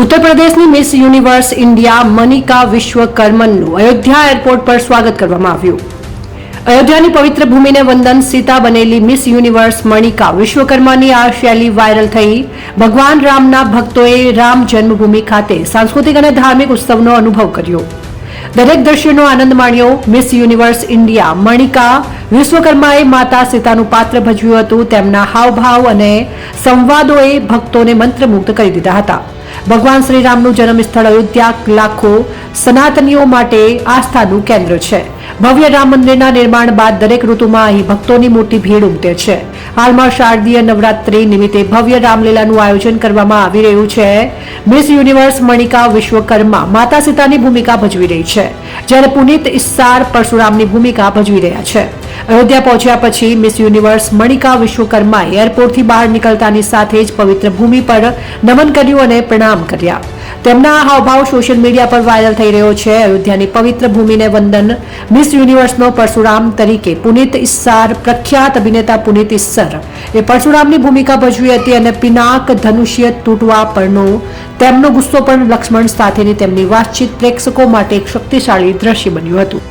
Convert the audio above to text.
ઉત્તર પ્રદેશની Miss Universe India Manika વિશ્વકર્મનનું અયોધ્યા એરપોર્ટ પર સ્વાગત કરવામાં આવ્યું. અયોધ્યાની પવિત્ર ભૂમિને વંદન સીતા બનેલી મિસ યુનિવર્સ મણિકા વિશ્વકર્માની આ શૈલી વાયરલ થઈ. ભગવાન રામના ભક્તોએ રામ જન્મભૂમિ ખાતે સાંસ્કૃતિક અને ધાર્મિક ઉત્સવનો અનુભવ કર્યો. દરેક દ્રશ્યનો આનંદ માણ્યો. મિસ યુનિવર્સ ઇન્ડિયા મણિકા વિશ્વકર્માએ માતા સીતાનું પાત્ર ભજવ્યું હતું. તેમના હાવભાવ અને સંવાદોએ ભક્તોને મંત્રમુગ્ધ કરી દીધા હતા. ભગવાન શ્રી રામનું જન્મસ્થળ અયોધ્યા લાખો સનાતનીઓ માટે આસ્થાનું કેન્દ્ર છે. ભવ્ય રામ મંદિરના નિર્માણ બાદ દરેક ઋતુમાં અહીં ભક્તોની મોટી ભીડ ઉમટે છે. હાલમાં શારદીય નવરાત્રી નિમિત્તે ભવ્ય રામલીલાનું આયોજન કરવામાં આવી રહ્યું છે. મિસ યુનિવર્સ મણિકા વિશ્વકર્મા માતા સીતાની ભૂમિકા ભજવી રહી છે, જ્યારે પુનિત ઇસ્સાર પરશુરામની ભૂમિકા ભજવી રહ્યા છે. અયોધ્યા પહોંચ્યા પછી મિસ યુનિવર્સ મણિકા વિશ્વકર્માએ એરપોર્ટથી બહાર નીકળતાની સાથે જ પવિત્ર ભૂમિ પર નમન કર્યું અને પ્રણામ કર્યા. તેમના આ હાવભાવ સોશિયલ મીડિયા પર વાયરલ થઈ રહ્યો છે. અયોધ્યાની પવિત્ર ભૂમિને વંદન. મિસ યુનિવર્સનો પરશુરામ તરીકે પુનિત ઇસ્સાર પ્રખ્યાત અભિનેતા પુનિત ઇસ્સર એ પરશુરામની ભૂમિકા ભજવી હતી અને પિનાક ધનુષ્ય તૂટવા પરનો તેમનો ગુસ્સો પણ લક્ષ્મણ સાથેની તેમની વાતચીત પ્રેક્ષકો માટે એક શક્તિશાળી દ્રશ્ય બન્યું હતું.